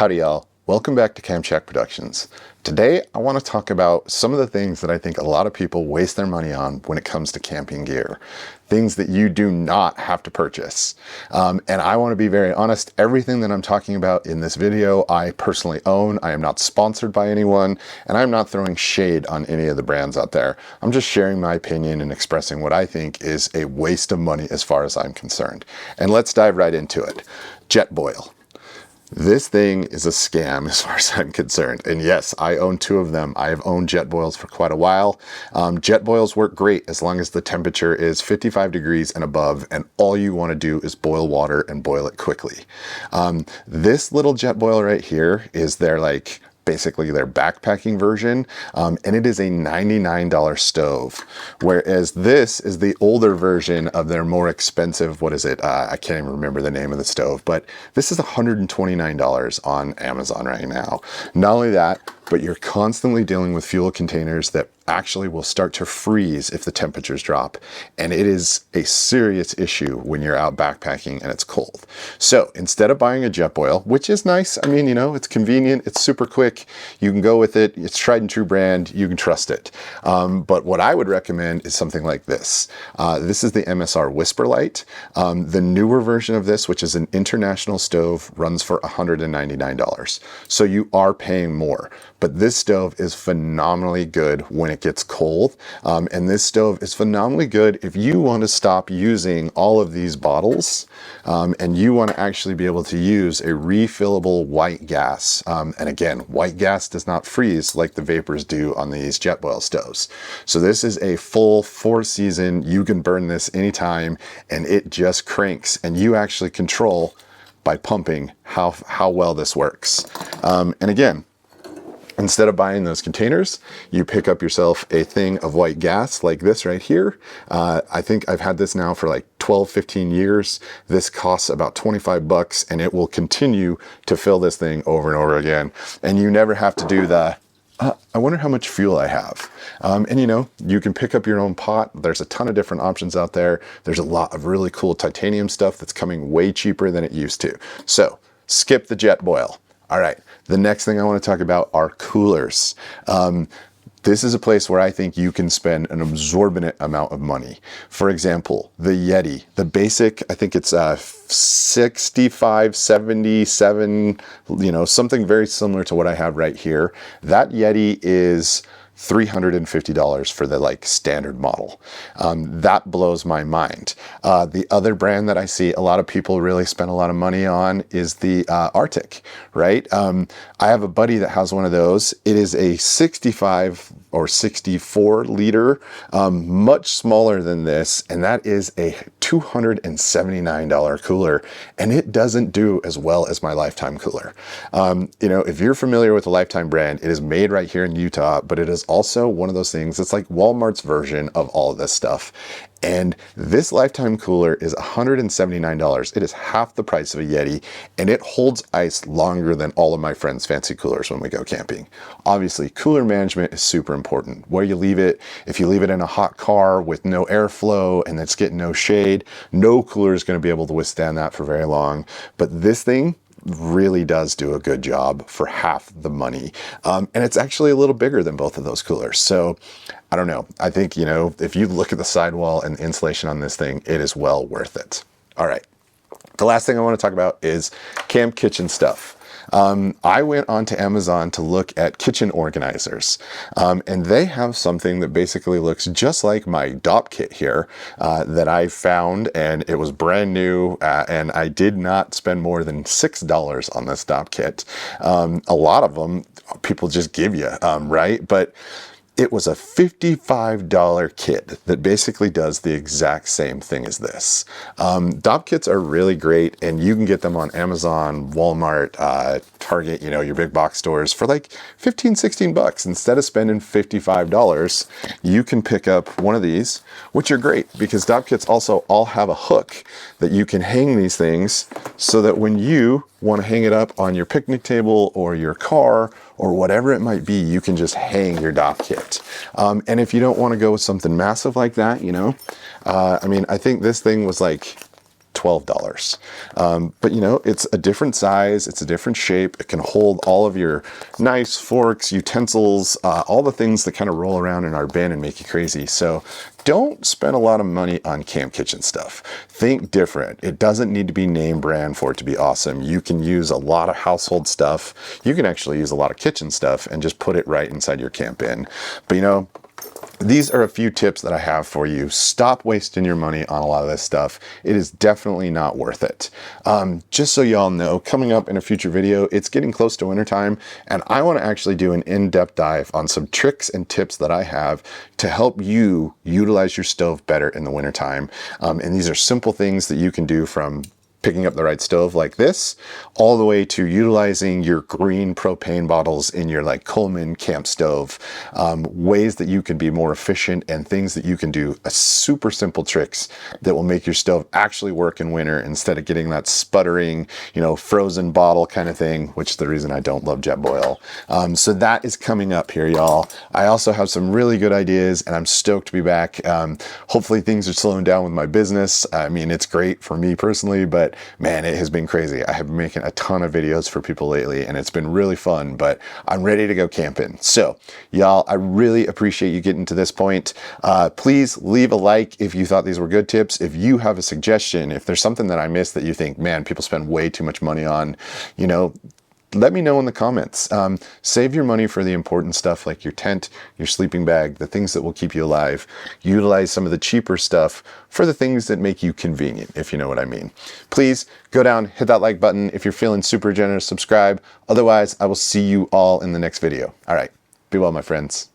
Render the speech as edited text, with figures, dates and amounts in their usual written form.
Howdy y'all, welcome back to Camshack Productions. Today I want to talk about some of the things that I think a lot of people waste their money on when it comes to camping gear. Things that you do not have to purchase. And I want to be very honest, everything that I'm talking about in this video I personally own. I am not sponsored by anyone, and I'm not throwing shade on any of the brands out there. I'm just sharing my opinion and expressing what I think is a waste of money as far as I'm concerned. And let's dive right into it. Jetboil. This thing is a scam as far as I'm concerned. And yes, I own two of them. I have owned Jetboils for quite a while. Jetboils work great as long as the temperature is 55 degrees and above, and all you want to do is boil water and boil it quickly. This little Jetboil right here is basically their backpacking version, and it is a $99 stove, whereas this is the older version of their more expensive, I can't even remember the name of the stove, but this is $129 on Amazon right now. Not only that, but you're constantly dealing with fuel containers that actually will start to freeze if the temperatures drop. And it is a serious issue when you're out backpacking and it's cold. So instead of buying a Jetboil, which is nice, I mean, you know, it's convenient, it's super quick, you can go with it, it's tried and true brand, you can trust it. But what I would recommend is something like this. This is the MSR Whisperlite. The newer version of this, which is an international stove, runs for $199. So you are paying more. But this stove is phenomenally good when it gets cold. And this stove is phenomenally good if you want to stop using all of these bottles and you want to actually be able to use a refillable white gas. And again, white gas does not freeze like the vapors do on these Jetboil stoves. So this is a full 4-season, you can burn this anytime, and it just cranks, and you actually control by pumping how well this works. And again, instead of buying those containers, you pick up yourself a thing of white gas like this right here. I think I've had this now for like 12-15 years. This costs about 25 bucks, and it will continue to fill this thing over and over again. And you never have to do the, I wonder how much fuel I have. And you know, you can pick up your own pot. There's a ton of different options out there. There's a lot of really cool titanium stuff that's coming way cheaper than it used to. So skip the Jetboil. All right, the next thing I want to talk about are coolers. This is a place where I think you can spend an exorbitant amount of money. For example, the Yeti, the basic, I think it's 65, 77, you know, something very similar to what I have right here. That Yeti is $350 for the standard model. That blows my mind. The other brand that I see a lot of people really spend a lot of money on is the Arctic, right? I have a buddy that has one of those. It is a 65 or 64 liter, much smaller than this, and that is a $279 cooler, and it doesn't do as well as my Lifetime cooler. You know, if you're familiar with the Lifetime brand, it is made right here in Utah, but it is also one of those things, it's like Walmart's version of all of this stuff. And this Lifetime cooler is $179. It is half the price of a Yeti, and it holds ice longer than all of my friends' fancy coolers when we go camping. Obviously, cooler management is super important. Where you leave it, if you leave it in a hot car with no airflow and it's getting no shade, no cooler is going to be able to withstand that for very long. But this thing really does do a good job for half the money. And it's actually a little bigger than both of those coolers. So I don't know. I think, you know, if you look at the sidewall and the insulation on this thing, it is well worth it. All right. The last thing I want to talk about is camp kitchen stuff. I went onto Amazon to look at kitchen organizers, and they have something that basically looks just like my DOP kit here that I found, and it was brand new, and I did not spend more than $6 on this DOP kit. A lot of them people just give you, right? But it was a $55 kit that basically does the exact same thing as this. DOP kits are really great, and you can get them on Amazon, Walmart, Target, you know, your big box stores for like 15, 16 bucks. Instead of spending $55, you can pick up one of these, which are great because DOP kits also all have a hook that you can hang these things so that when you want to hang it up on your picnic table or your car or whatever it might be, you can just hang your DOP kit. And if you don't want to go with something massive like that, you know, I mean, I think this thing was like $12. But you know, it's a different size, it's a different shape, it can hold all of your knives, forks, utensils, all the things that kind of roll around in our bin and make you crazy. So don't spend a lot of money on camp kitchen stuff. Think different. It doesn't need to be name brand for it to be awesome. You can use a lot of household stuff. You can actually use a lot of kitchen stuff and just put it right inside your camp bin. But you know, these are a few tips that I have for you. Stop wasting your money on a lot of this stuff. It is definitely not worth it. Just so y'all know, coming up in a future video, it's getting close to wintertime, and I want to actually do an in-depth dive on some tricks and tips that I have to help you utilize your stove better in the wintertime. And these are simple things that you can do, from picking up the right stove like this, all the way to utilizing your green propane bottles in your like Coleman camp stove, ways that you can be more efficient, and things that you can do, super simple tricks that will make your stove actually work in winter instead of getting that sputtering, you know, frozen bottle kind of thing, which is the reason I don't love Jetboil. So that is coming up here, y'all. I also have some really good ideas, and I'm stoked to be back. Hopefully things are slowing down with my business. I mean, it's great for me personally, but man, it has been crazy. I have been making a ton of videos for people lately, and it's been really fun, but I'm ready to go camping. So y'all, I really appreciate you getting to this point. Please leave a like if you thought these were good tips. If you have a suggestion, if there's something that I missed that you think, man, people spend way too much money on, you know, let me know in the comments. Save your money for the important stuff like your tent, your sleeping bag, the things that will keep you alive. Utilize some of the cheaper stuff for the things that make you convenient, if you know what I mean. Please go down, hit that like button. If you're feeling super generous, subscribe. Otherwise, I will see you all in the next video. All right, be well, my friends.